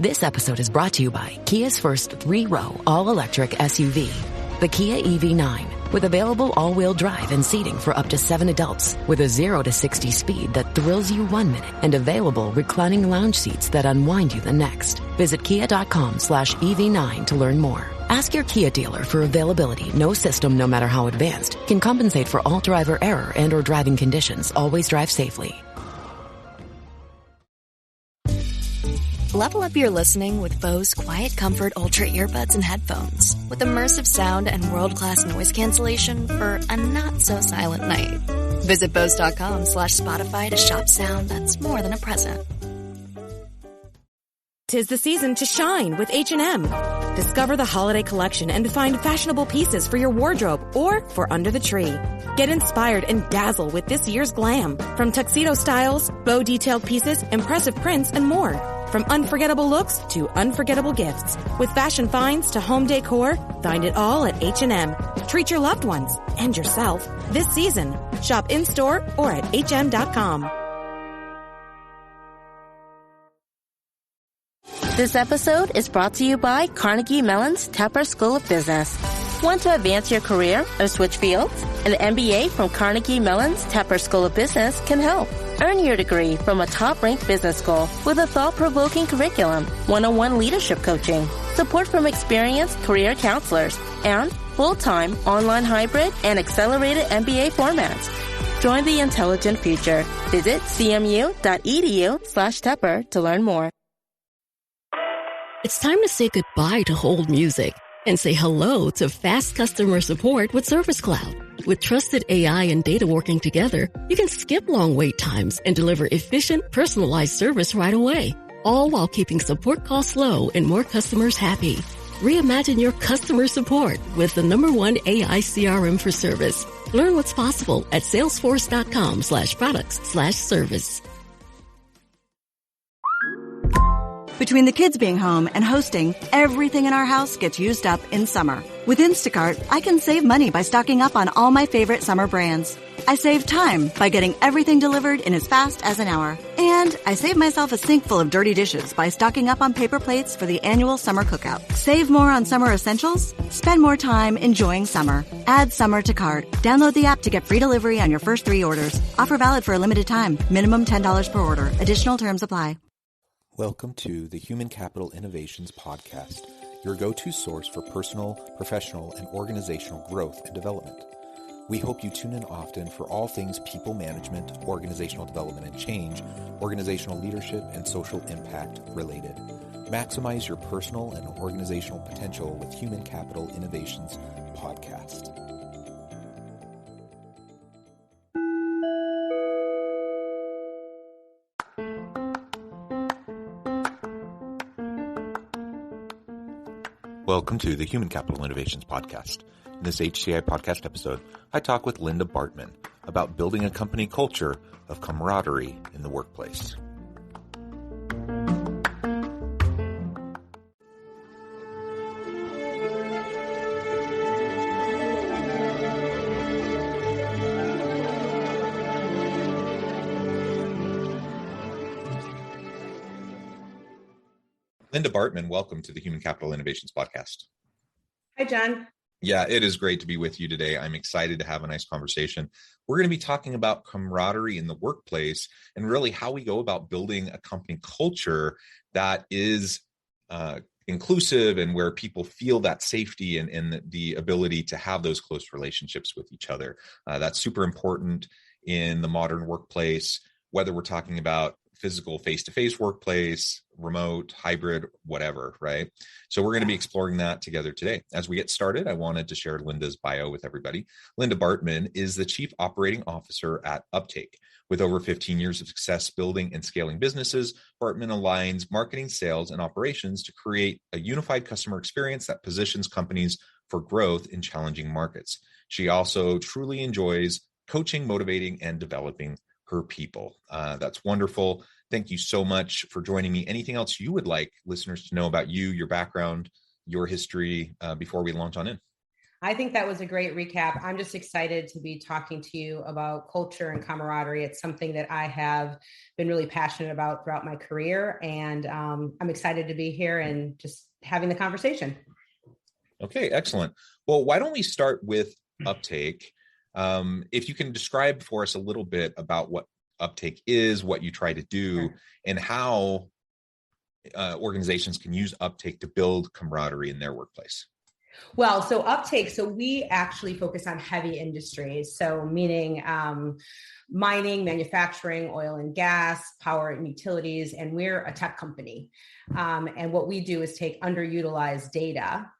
This episode is brought to you by Kia's first 3-row all-electric SUV, the Kia EV9, with available all-wheel drive and seating for up to 7 adults, with a 0 to 60 speed that thrills you 1 minute and available reclining lounge seats that unwind you the next. Visit kia.com/EV9 to learn more. Ask your Kia dealer for availability. No system, no matter how advanced, can compensate for all driver error and or driving conditions. Always drive safely. Level up your listening with Bose Quiet Comfort Ultra earbuds and headphones. With immersive sound and world-class noise cancellation for a not-so-silent night. Visit Bose.com/Spotify to shop sound that's more than a present. 'Tis the season to shine with H&M. Discover the holiday collection and find fashionable pieces for your wardrobe or for under the tree. Get inspired and dazzle with this year's glam. From tuxedo styles, bow detailed pieces, impressive prints, and more. From unforgettable looks to unforgettable gifts. With fashion finds to home decor, find it all at H&M. Treat your loved ones and yourself this season. Shop in-store or at hm.com. This episode is brought to you by Carnegie Mellon's Tepper School of Business. Want to advance your career or switch fields? An MBA from Carnegie Mellon's Tepper School of Business can help. Earn your degree from a top-ranked business school with a thought-provoking curriculum, one-on-one leadership coaching, support from experienced career counselors, and full-time, online hybrid, and accelerated MBA formats. Join the intelligent future. Visit cmu.edu/Tepper to learn more. It's time to say goodbye to hold music and say hello to fast customer support with Service Cloud. With trusted AI and data working together, you can skip long wait times and deliver efficient, personalized service right away, all while keeping support costs low and more customers happy. Reimagine your customer support with the #1 AI CRM for service. Learn what's possible at salesforce.com/products/service. Between the kids being home and hosting, everything in our house gets used up in summer. With Instacart, I can save money by stocking up on all my favorite summer brands. I save time by getting everything delivered in as fast as an hour. And I save myself a sink full of dirty dishes by stocking up on paper plates for the annual summer cookout. Save more on summer essentials? Spend more time enjoying summer. Add summer to cart. Download the app to get free delivery on your first 3 orders. Offer valid for a limited time. Minimum $10 per order. Additional terms apply. Welcome to the Human Capital Innovations Podcast, your go-to source for personal, professional, and organizational growth and development. We hope you tune in often for all things people management, organizational development and change, organizational leadership, and social impact related. Maximize your personal and organizational potential with Human Capital Innovations Podcast. Welcome to the Human Capital Innovations Podcast. In this HCI podcast episode, I talk with Linda Bartman about building a company culture of camaraderie in the workplace. Linda Bartman, welcome to the Human Capital Innovations Podcast. Hi, John. Yeah, it is great to be with you today. I'm excited to have a nice conversation. We're going to be talking about camaraderie in the workplace and really how we go about building a company culture that is inclusive and where people feel that safety and the ability to have those close relationships with each other. That's super important in the modern workplace, whether we're talking about physical face-to-face workplace, remote, hybrid, whatever, right? So we're going to be exploring that together today. As we get started, I wanted to share Linda's bio with everybody. Linda Bartman is the Chief Operating Officer at Uptake. With over 15 years of success building and scaling businesses, Bartman aligns marketing, sales, and operations to create a unified customer experience that positions companies for growth in challenging markets. She also truly enjoys coaching, motivating, and developing her people. That's wonderful. Thank you so much for joining me. Anything else you would like listeners to know about you, your background, your history before we launch on in? I think that was a great recap. I'm just excited to be talking to you about culture and camaraderie. It's something that I have been really passionate about throughout my career, and I'm excited to be here and just having the conversation. Okay, excellent. Well, why don't we start with Uptake? If you can describe for us a little bit about what Uptake is, what you try to do, and how organizations can use Uptake to build camaraderie in their workplace. Well, so Uptake, so we actually focus on heavy industries. So meaning mining, manufacturing, oil and gas, power and utilities, and we're a tech company. And what we do is take underutilized data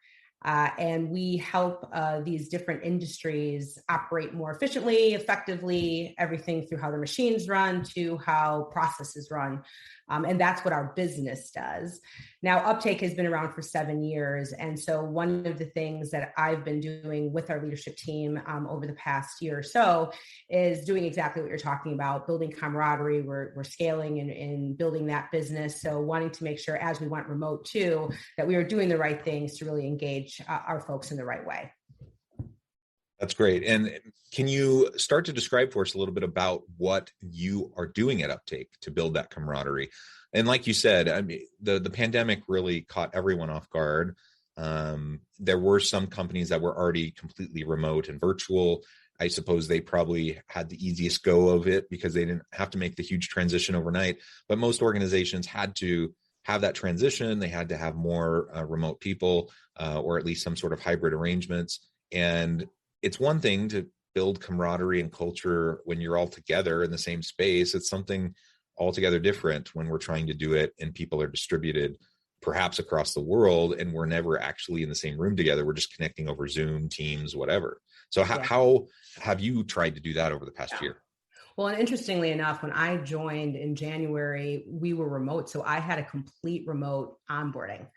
and we help these different industries operate more efficiently, effectively, everything through how the machines run to how processes run. And that's what our business does. Now, Uptake has been around for 7 years. And so one of the things that I've been doing with our leadership team over the past year or so is doing exactly what you're talking about, building camaraderie. We're scaling and building that business. So wanting to make sure as we went remote too, that we were doing the right things to really engage our folks in the right way. That's great. And can you start to describe for us a little bit about what you are doing at Uptake to build that camaraderie? And like you said, I mean, the pandemic really caught everyone off guard. There were some companies that were already completely remote and virtual. I suppose they probably had the easiest go of it because they didn't have to make the huge transition overnight. But most organizations had to have that transition. They had to have more remote people or at least some sort of hybrid arrangements. And it's one thing to build camaraderie and culture when you're all together in the same space. It's something altogether different when we're trying to do it and people are distributed perhaps across the world and we're never actually in the same room together. We're just connecting over Zoom, Teams, whatever. So how have you tried to do that over the past year? Well, and interestingly enough, when I joined in January, we were remote. So I had a complete remote onboarding.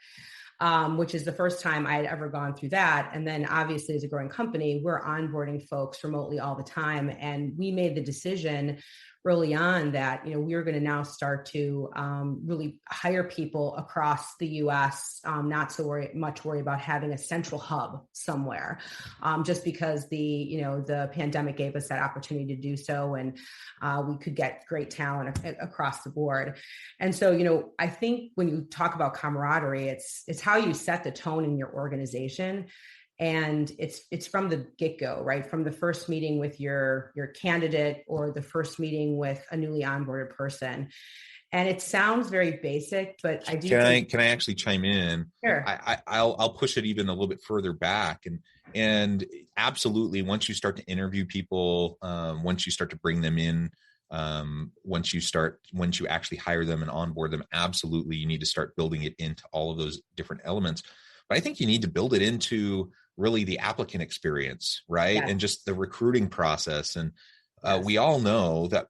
Which is the first time I had ever gone through that. And then obviously as a growing company, we're onboarding folks remotely all the time. And we made the decision early on that, we were going to now start to really hire people across the US, not so much worry about having a central hub somewhere, just because the pandemic gave us that opportunity to do so. And we could get great talent across the board. And so, I think when you talk about camaraderie, it's how you set the tone in your organization. And it's from the get-go, right? From the first meeting with your candidate or the first meeting with a newly onboarded person. And it sounds very basic, but I do. Can I actually chime in? Sure. I'll push it even a little bit further back, and absolutely, once you start to interview people, once you start to bring them in, once you actually hire them and onboard them, absolutely, you need to start building it into all of those different elements. But I think you need to build it into really the applicant experience, right? Yeah. And just the recruiting process. And we all know that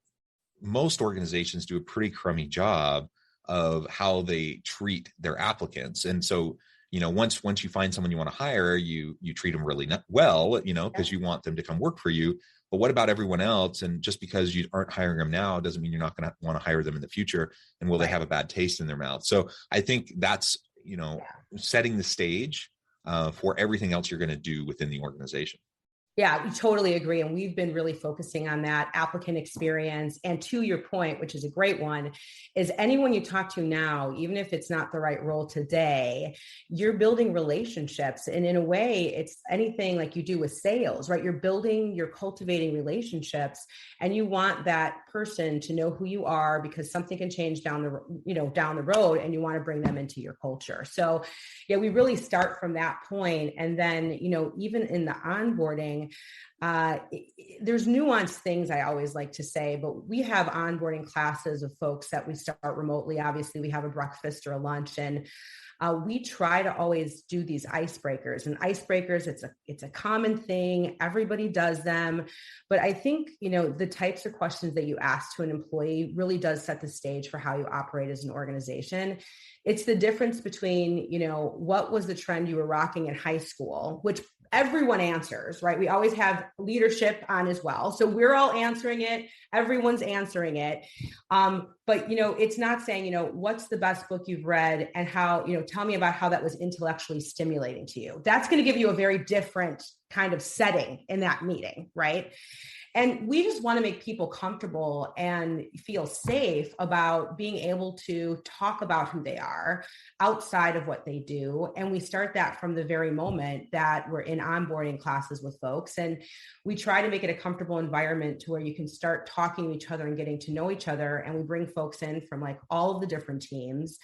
most organizations do a pretty crummy job of how they treat their applicants. And so, once you find someone you want to hire, you treat them really well, because you want them to come work for you. But what about everyone else? And just because you aren't hiring them now doesn't mean you're not going to want to hire them in the future. And will they have a bad taste in their mouth? So I think that's, setting the stage for everything else you're going to do within the organization. Yeah, we totally agree. And we've been really focusing on that applicant experience. And to your point, which is a great one, is anyone you talk to now, even if it's not the right role today, you're building relationships. And in a way, it's anything like you do with sales, right? You're cultivating relationships, and you want that person to know who you are because something can change down the road, and you want to bring them into your culture. So yeah, we really start from that point. And then, even in the onboarding, there's nuanced things I always like to say, but we have onboarding classes of folks that we start remotely. Obviously, we have a breakfast or a lunch, and we try to always do these icebreakers. And icebreakers, it's a common thing. Everybody does them. But I think, the types of questions that you ask to an employee really does set the stage for how you operate as an organization. It's the difference between, what was the trend you were rocking in high school, which everyone answers, right? We always have leadership on as well. So we're all answering it. Everyone's answering it. But, it's not saying, what's the best book you've read and how, tell me about how that was intellectually stimulating to you. That's going to give you a very different kind of setting in that meeting, right? And we just want to make people comfortable and feel safe about being able to talk about who they are outside of what they do. And we start that from the very moment that we're in onboarding classes with folks. And we try to make it a comfortable environment to where you can start talking to each other and getting to know each other. And we bring folks in from like all of the different teams.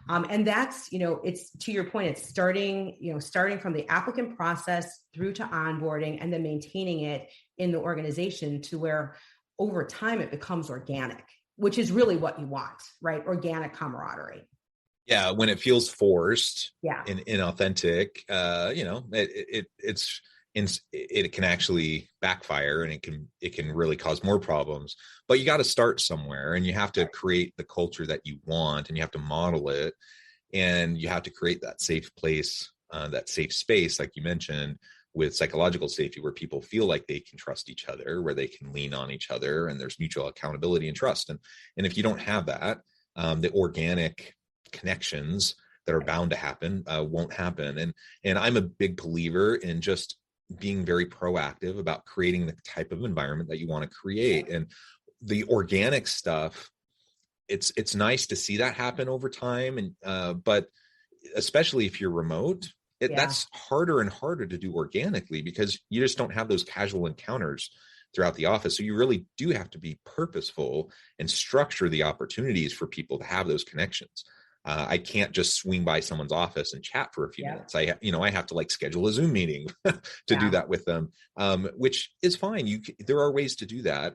And that's, it's to your point, it's starting from the applicant process through to onboarding and then maintaining it in the organization to where over time it becomes organic, which is really what you want, right? Organic camaraderie. Yeah. When it feels forced and inauthentic, it can actually backfire and it can really cause more problems. But you got to start somewhere, and you have to create the culture that you want, and you have to model it, and you have to create that safe place, that safe space, like you mentioned, with psychological safety, where people feel like they can trust each other, where they can lean on each other, and there's mutual accountability and trust. And if you don't have that, the organic connections that are bound to happen won't happen. And I'm a big believer in just being very proactive about creating the type of environment that you want to create. And the organic stuff, it's nice to see that happen over time. And but especially if you're remote, that's harder and harder to do organically, because you just don't have those casual encounters throughout the office. So you really do have to be purposeful and structure the opportunities for people to have those connections. I can't just swing by someone's office and chat for a few minutes. I have to schedule a Zoom meeting to do that with them, which is fine. There are ways to do that.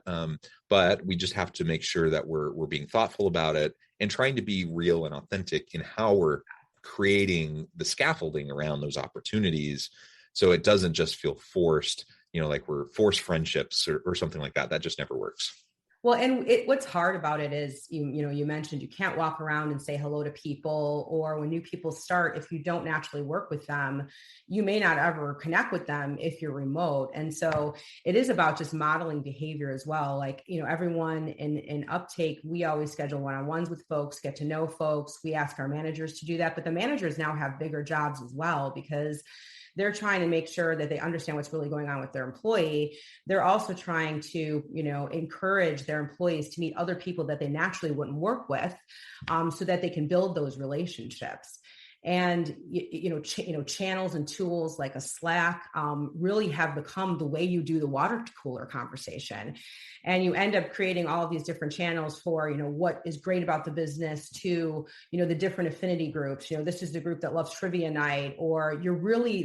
But we just have to make sure that we're being thoughtful about it and trying to be real and authentic in how we're creating the scaffolding around those opportunities. So it doesn't just feel forced, like we're forced friendships or something like that. That just never works. Well, and what's hard about it is, you mentioned you can't walk around and say hello to people, or when new people start, if you don't naturally work with them, you may not ever connect with them if you're remote. And so it is about just modeling behavior as well. Everyone in uptake, we always schedule one-on-ones with folks, get to know folks. We ask our managers to do that, but the managers now have bigger jobs as well, because they're trying to make sure that they understand what's really going on with their employee. They're also trying to, encourage their employees to meet other people that they naturally wouldn't work with, so that they can build those relationships. And, channels and tools like a Slack really have become the way you do the water cooler conversation. And you end up creating all of these different channels for, what is great about the business to, the different affinity groups. This is the group that loves trivia night, or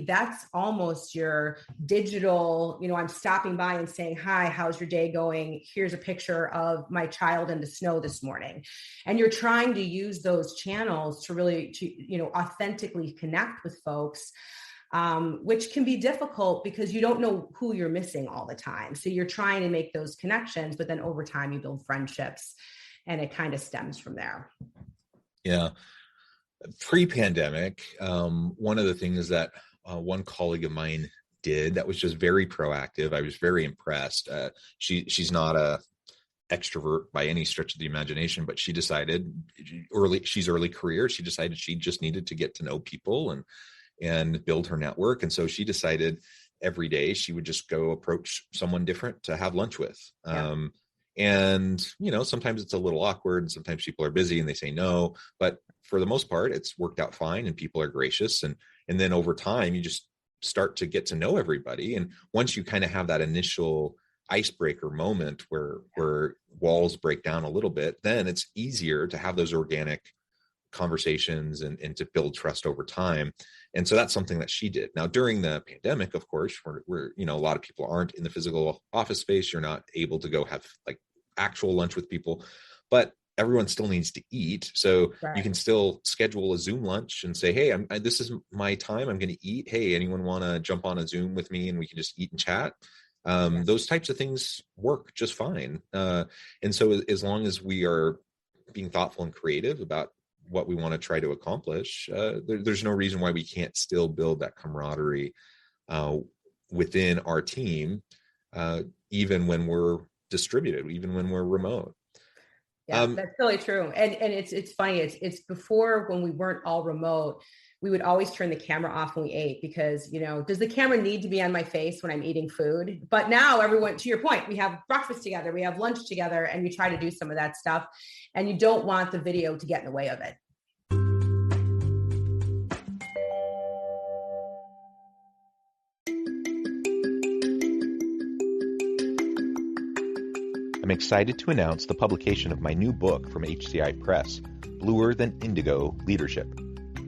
that's almost your digital, I'm stopping by and saying, hi, how's your day going? Here's a picture of my child in the snow this morning. And you're trying to use those channels to really, authentically connect with folks, which can be difficult because you don't know who you're missing all the time. So you're trying to make those connections, but then over time you build friendships, and it kind of stems from there. Yeah. Pre-pandemic, one of the things that one colleague of mine did that was just very proactive, I was very impressed. She's not a extrovert by any stretch of the imagination, but she decided early career, she decided she just needed to get to know people and build her network. And so she decided every day she would just go approach someone different to have lunch with. And, sometimes it's a little awkward, and sometimes people are busy and they say no, but for the most part, it's worked out fine, and people are gracious. And then over time, you just start to get to know everybody. And once you kind of have that initial icebreaker moment where walls break down a little bit, then it's easier to have those organic conversations and to build trust over time. And so that's something that she did. Now, during the pandemic, of course, where a lot of people aren't in the physical office space, you're not able to go have actual lunch with people, but everyone still needs to eat. So you can still schedule a Zoom lunch and say, hey, this is my time, I'm going to eat. Hey, anyone want to jump on a Zoom with me and we can just eat and chat? Those types of things work just fine. And so as long as we are being thoughtful and creative about what we want to try to accomplish, there's no reason why we can't still build that camaraderie within our team, even when we're distributed, even when we're remote. Yeah, that's really true. And it's funny. It's before, when we weren't all remote, we would always turn the camera off when we ate because, does the camera need to be on my face when I'm eating food? But now everyone, to your point, we have breakfast together, we have lunch together, and we try to do some of that stuff. And you don't want the video to get in the way of it. I'm excited to announce the publication of my new book from HCI Press, Bluer Than Indigo Leadership,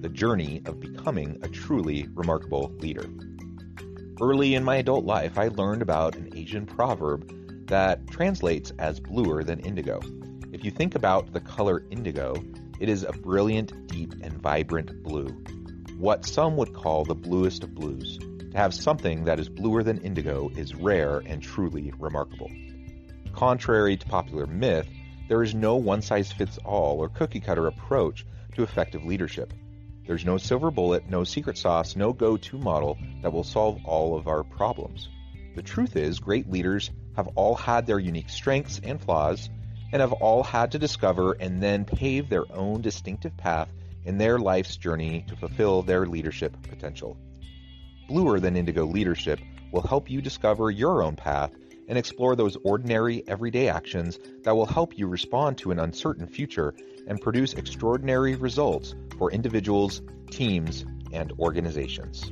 The Journey of Becoming a Truly Remarkable Leader. Early in my adult life, I learned about an Asian proverb that translates as bluer than indigo. If you think about the color indigo, it is a brilliant, deep, and vibrant blue, what some would call the bluest of blues. To have something that is bluer than indigo is rare and truly remarkable. Contrary to popular myth, there is no one-size-fits-all or cookie-cutter approach to effective leadership. There's no silver bullet, no secret sauce, no go-to model that will solve all of our problems. The truth is, great leaders have all had their unique strengths and flaws, and have all had to discover and then pave their own distinctive path in their life's journey to fulfill their leadership potential. Bluer Than Indigo Leadership will help you discover your own path and explore those ordinary, everyday actions that will help you respond to an uncertain future and produce extraordinary results for individuals, teams, and organizations.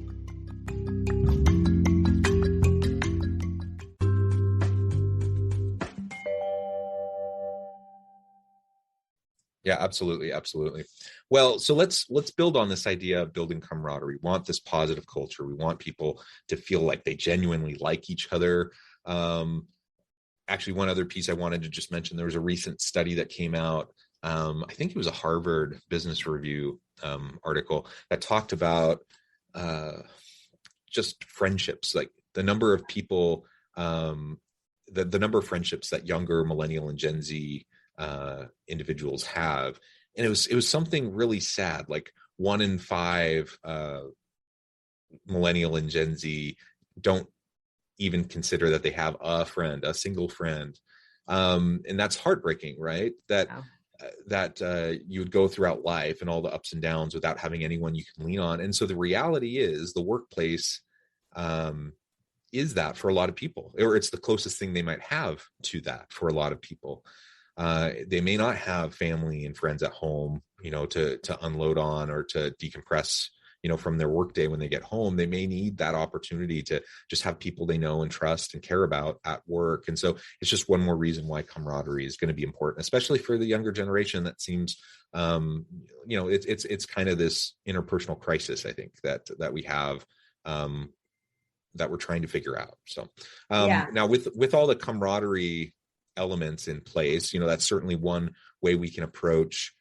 Yeah, absolutely. Absolutely. Well, so let's build on this idea of building camaraderie. We want this positive culture. We want people to feel like they genuinely like each other. Actually, one other piece I wanted to just mention, there was a recent study that came out. I think it was a Harvard Business Review article that talked about just friendships, like the number of people, the number of friendships that younger millennial and Gen Z individuals have. And it was something really sad, like 1 in 5 millennial and Gen Z don't even consider that they have a friend, a single friend. And that's heartbreaking, right? That you would go throughout life and all the ups and downs without having anyone you can lean on. And so the reality is the workplace is that for a lot of people, or it's the closest thing they might have to that for a lot of people. They may not have family and friends at home, to unload on or to decompress, from their workday when they get home. They may need that opportunity to just have people they know and trust and care about at work. And so it's just one more reason why camaraderie is going to be important, especially for the younger generation that seems, it's kind of this interpersonal crisis, I think, that we have, that we're trying to figure out. So now with all the camaraderie elements in place, that's certainly one way we can approach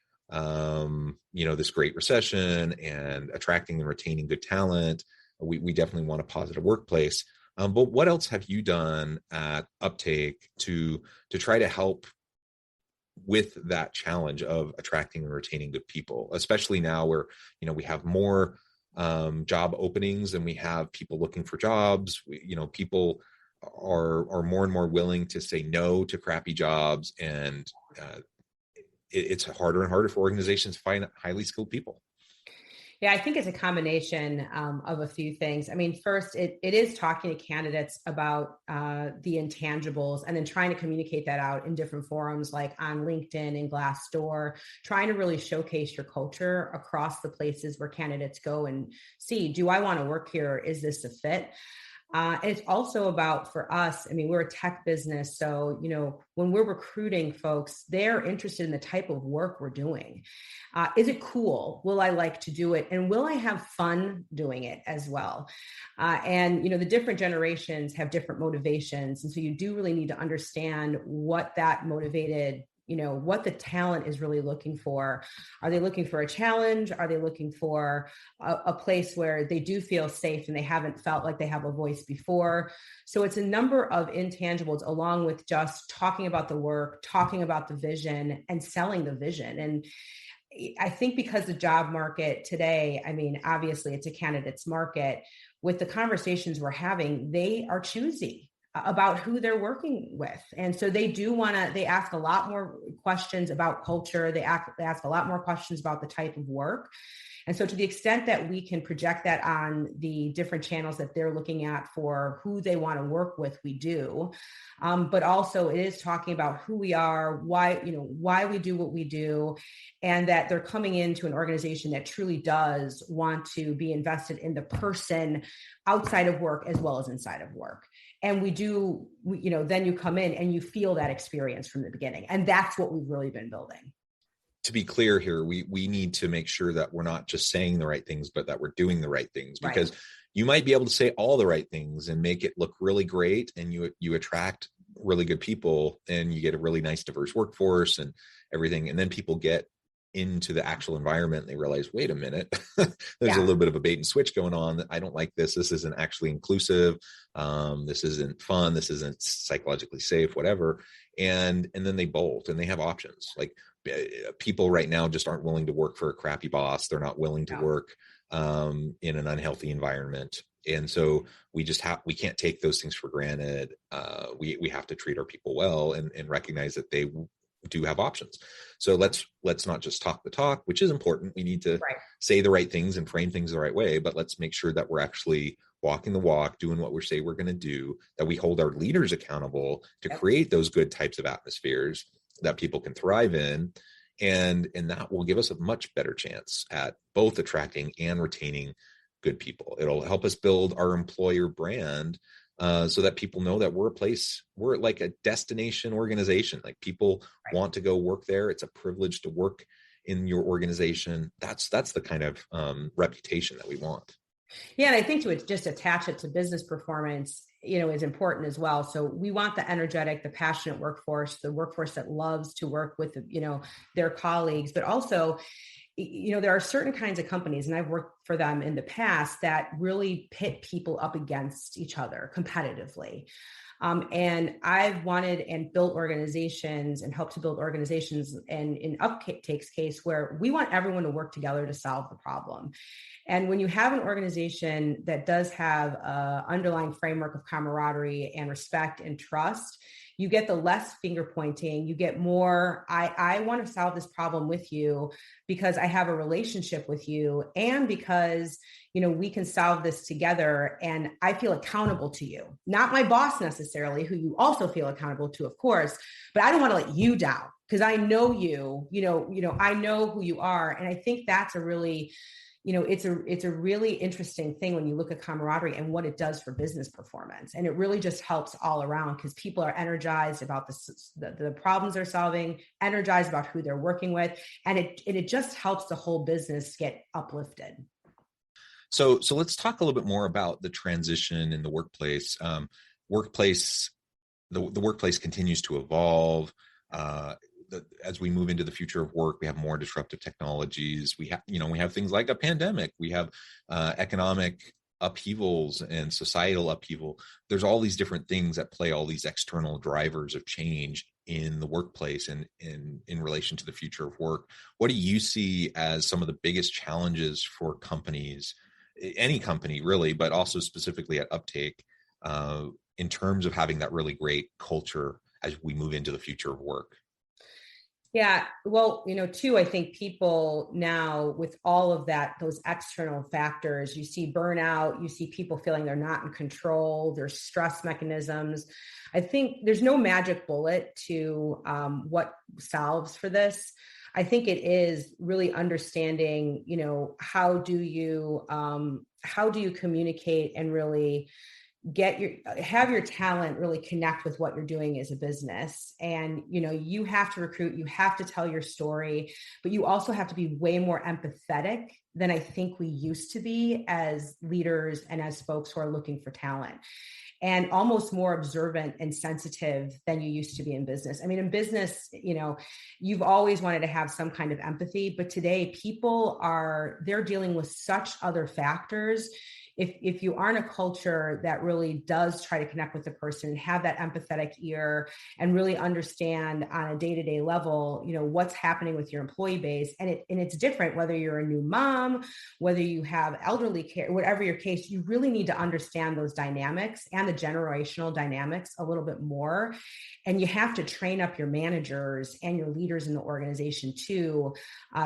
this great recession and attracting and retaining good talent. We definitely want a positive workplace. But what else have you done at Uptake to try to help with that challenge of attracting and retaining good people, especially now where, we have more job openings and we have people looking for jobs. People are more and more willing to say no to crappy jobs, and it's harder and harder for organizations to find highly skilled people. Yeah, I think it's a combination of a few things. I mean, first, it is talking to candidates about the intangibles and then trying to communicate that out in different forums like on LinkedIn and Glassdoor, trying to really showcase your culture across the places where candidates go and see, do I want to work here? Is this a fit? And it's also about, for us, I mean, we're a tech business. So, when we're recruiting folks, they're interested in the type of work we're doing. Is it cool? Will I like to do it? And will I have fun doing it as well? And the different generations have different motivations. And so you do really need to understand what that motivated, what the talent is really looking for. Are they looking for a challenge? Are they looking for a place where they do feel safe and they haven't felt like they have a voice before? So it's a number of intangibles, along with just talking about the work, talking about the vision, and selling the vision. And I think because the job market today, I mean, obviously it's a candidate's market. With the conversations we're having, they are choosy about who they're working with. And so they ask a lot more questions about culture. They ask a lot more questions about the type of work. And so to the extent that we can project that on the different channels that they're looking at for who they want to work with, we do. But also it is talking about who we are, why we do what we do, and that they're coming into an organization that truly does want to be invested in the person outside of work as well as inside of work. And then you come in and you feel that experience from the beginning. And that's what we've really been building. To be clear here, we need to make sure that we're not just saying the right things, but that we're doing the right things, because you might be able to say all the right things and make it look really great, and you attract really good people and you get a really nice diverse workforce and everything. And then people get into the actual environment and they realize, wait a minute, there's a little bit of a bait and switch going on. I don't like this. This isn't actually inclusive. This isn't fun. This isn't psychologically safe, whatever. And then they bolt and they have options. Like, people right now just aren't willing to work for a crappy boss. They're not willing to work in an unhealthy environment. And so we can't take those things for granted. We have to treat our people well and recognize that they do have options. So let's not just talk the talk, which is important. We need to say the right things and frame things the right way, but let's make sure that we're actually walking the walk, doing what we say we're going to do, that we hold our leaders accountable to create those good types of atmospheres that people can thrive in. And that will give us a much better chance at both attracting and retaining good people. It'll help us build our employer brand, so that people know that we're like a destination organization. Like, people want to go work there. It's a privilege to work in your organization. That's the kind of reputation that we want. Yeah. And I think to just attach it to business performance, is important as well. So we want the energetic, the passionate workforce, the workforce that loves to work with, their colleagues, but also, there are certain kinds of companies, and I've worked for them in the past, that really pit people up against each other competitively. And I've wanted and built organizations and helped to build organizations, and in Uptake's case, where we want everyone to work together to solve the problem. And when you have an organization that does have an underlying framework of camaraderie and respect and trust, you get the less finger pointing. You get more, I want to solve this problem with you because I have a relationship with you, and because, we can solve this together, and I feel accountable to you, not my boss necessarily, who you also feel accountable to, of course, but I don't want to let you down because I know you, I know who you are. And I think that's a really, it's a really interesting thing when you look at camaraderie and what it does for business performance. And it really just helps all around, because people are energized about the problems they're solving, energized about who they're working with. And it just helps the whole business get uplifted. So let's talk a little bit more about the transition in the workplace. The workplace continues to evolve. As we move into the future of work, we have more disruptive technologies. We have things like a pandemic. We have economic upheavals and societal upheaval. There's all these different things that play, all these external drivers of change in the workplace and in relation to the future of work. What do you see as some of the biggest challenges for companies, any company really, but also specifically at Uptake, in terms of having that really great culture as we move into the future of work? Yeah, well, too, I think people now, with all of that, those external factors, you see burnout, you see people feeling they're not in control, there's stress mechanisms. I think there's no magic bullet to what solves for this. I think it is really understanding, how do you communicate and really have your talent really connect with what you're doing as a business. And, you have to recruit, you have to tell your story, but you also have to be way more empathetic than I think we used to be as leaders and as folks who are looking for talent, and almost more observant and sensitive than you used to be in business. I mean, in business, you've always wanted to have some kind of empathy, but today they're dealing with such other factors. if you aren't a culture that really does try to connect with the person and have that empathetic ear and really understand on a day-to-day level, what's happening with your employee base. And it's different whether you're a new mom, whether you have elderly care, whatever your case, you really need to understand those dynamics and the generational dynamics a little bit more. And you have to train up your managers and your leaders in the organization too,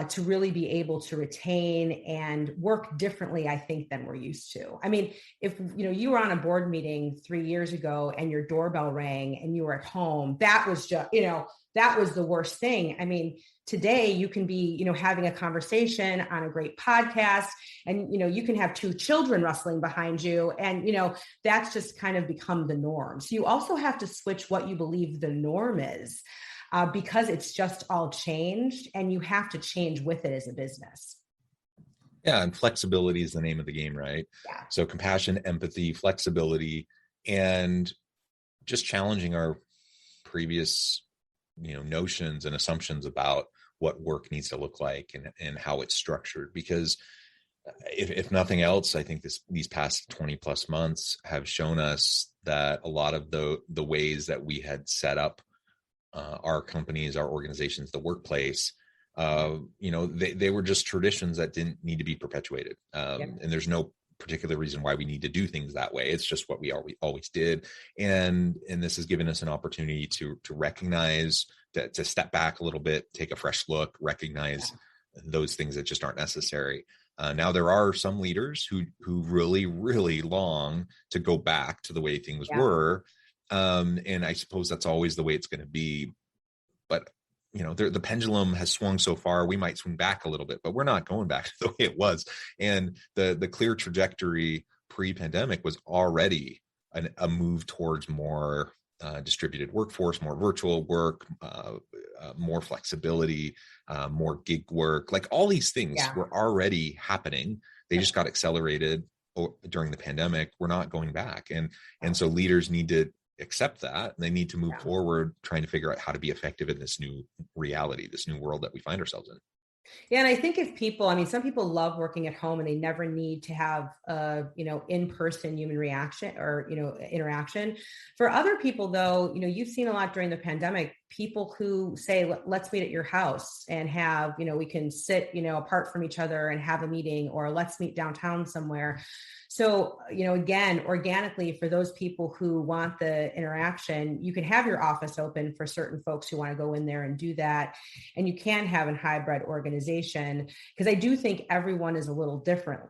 to really be able to retain and work differently, I think, than we're used to. I mean, if you were on a board meeting 3 years ago and your doorbell rang and you were at home, that was just, that was the worst thing. I mean, today you can be, having a conversation on a great podcast and, you can have 2 children wrestling behind you. And, that's just kind of become the norm. So you also have to switch what you believe the norm is, because it's just all changed and you have to change with it as a business. Yeah. And flexibility is the name of the game, right? Yeah. So compassion, empathy, flexibility, and just challenging our previous, notions and assumptions about what work needs to look like and how it's structured. Because if nothing else, I think these past 20 plus months have shown us that a lot of the ways that we had set up our companies, our organizations, the workplace, they were just traditions that didn't need to be perpetuated. And there's no particular reason why we need to do things that way. It's just what we always did. And this has given us an opportunity to recognize, to step back a little bit, take a fresh look, recognize those things that just aren't necessary. Now there are some leaders who really, really long to go back to the way things were. And I suppose that's always the way it's going to be. But the pendulum has swung so far, we might swing back a little bit, but we're not going back to the way it was. And the clear trajectory pre-pandemic was already a move towards more distributed workforce, more virtual work, more flexibility, more gig work. Like all these things were already happening. They just got accelerated during the pandemic. We're not going back. And so leaders need to accept that. And they need to move forward, trying to figure out how to be effective in this new reality, this new world that we find ourselves in. Yeah. And I think some people love working at home and they never need to have in-person human reaction or, interaction. For other people though, you've seen a lot during the pandemic, people who say, let's meet at your house and have, we can sit, apart from each other and have a meeting, or let's meet downtown somewhere. So, again, organically, for those people who want the interaction, you can have your office open for certain folks who want to go in there and do that. And you can have a hybrid organization, because I do think everyone is a little different.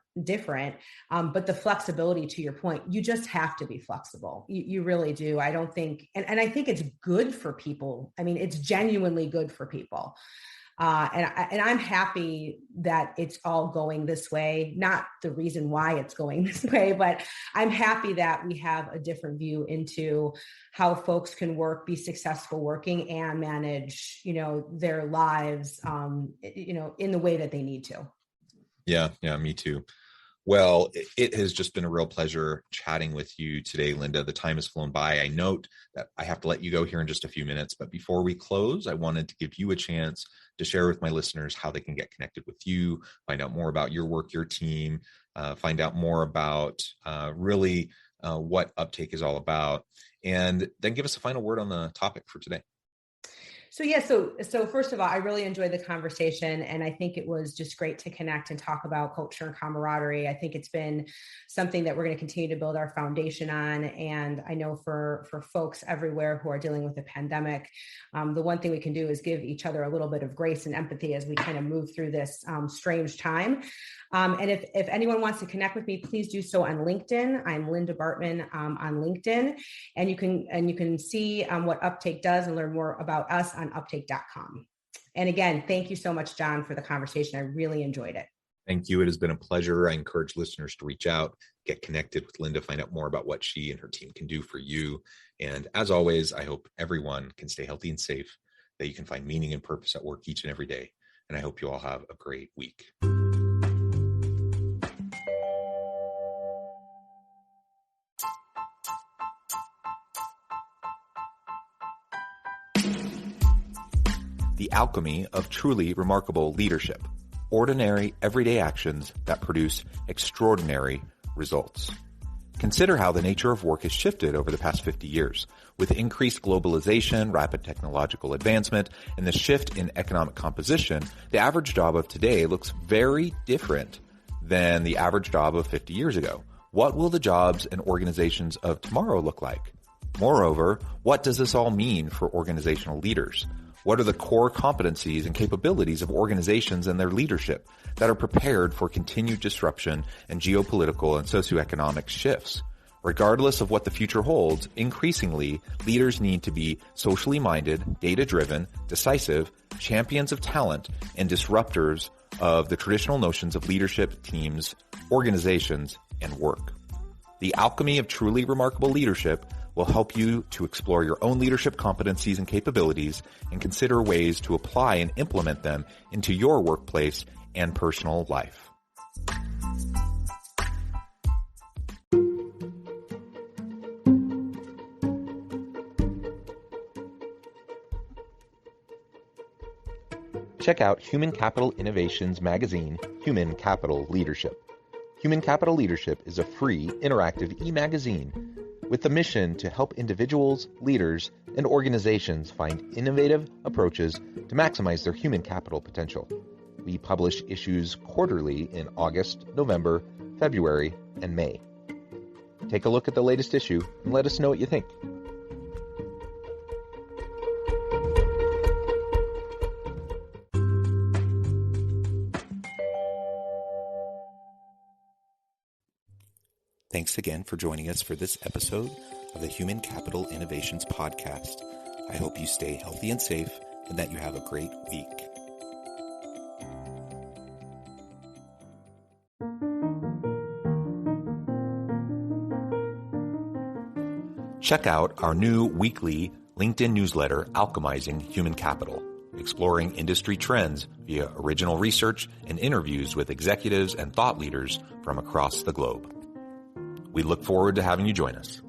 But the flexibility, to your point, you just have to be flexible. You really do. I don't think, and I think it's good for people. I mean, it's genuinely good for people. And I'm happy that it's all going this way. Not the reason why it's going this way, but I'm happy that we have a different view into how folks can work, be successful working, and manage, their lives, in the way that they need to. Yeah, me too. Well, it has just been a real pleasure chatting with you today, Linda. The time has flown by. I note that I have to let you go here in just a few minutes, but before we close, I wanted to give you a chance to share with my listeners how they can get connected with you, find out more about your work, your team, find out more about really what Uptake is all about, and then give us a final word on the topic for today. So first of all, I really enjoyed the conversation, and I think it was just great to connect and talk about culture and camaraderie. I think it's been something that we're going to continue to build our foundation on. And I know for folks everywhere who are dealing with the pandemic, the one thing we can do is give each other a little bit of grace and empathy as we kind of move through this strange time. And if anyone wants to connect with me, please do so on LinkedIn. I'm Linda Bartman on LinkedIn, and you can see what Uptake does and learn more about us on uptake.com. And again, thank you so much, John, for the conversation. I really enjoyed it. Thank you. It has been a pleasure. I encourage listeners to reach out, get connected with Linda, find out more about what she and her team can do for you. And as always, I hope everyone can stay healthy and safe, that you can find meaning and purpose at work each and every day. And I hope you all have a great week. The alchemy of truly remarkable leadership. Ordinary, everyday actions that produce extraordinary results. Consider how the nature of work has shifted over the past 50 years. With increased globalization, rapid technological advancement, and the shift in economic composition, the average job of today looks very different than the average job of 50 years ago. What will the jobs and organizations of tomorrow look like? Moreover, what does this all mean for organizational leaders? What are the core competencies and capabilities of organizations and their leadership that are prepared for continued disruption and geopolitical and socioeconomic shifts? Regardless of what the future holds, increasingly, leaders need to be socially minded, data-driven, decisive, champions of talent, and disruptors of the traditional notions of leadership, teams, organizations, and work. The alchemy of truly remarkable leadership will help you to explore your own leadership competencies and capabilities and consider ways to apply and implement them into your workplace and personal life. Check out Human Capital Innovations magazine, Human Capital Leadership. Human Capital Leadership is a free, interactive e-magazine with the mission to help individuals, leaders, and organizations find innovative approaches to maximize their human capital potential. We publish issues quarterly in August, November, February, and May. Take a look at the latest issue and let us know what you think. Thanks again for joining us for this episode of the Human Capital Innovations Podcast. I hope you stay healthy and safe and that you have a great week. Check out our new weekly LinkedIn newsletter, Alchemizing Human Capital, exploring industry trends via original research and interviews with executives and thought leaders from across the globe. We look forward to having you join us.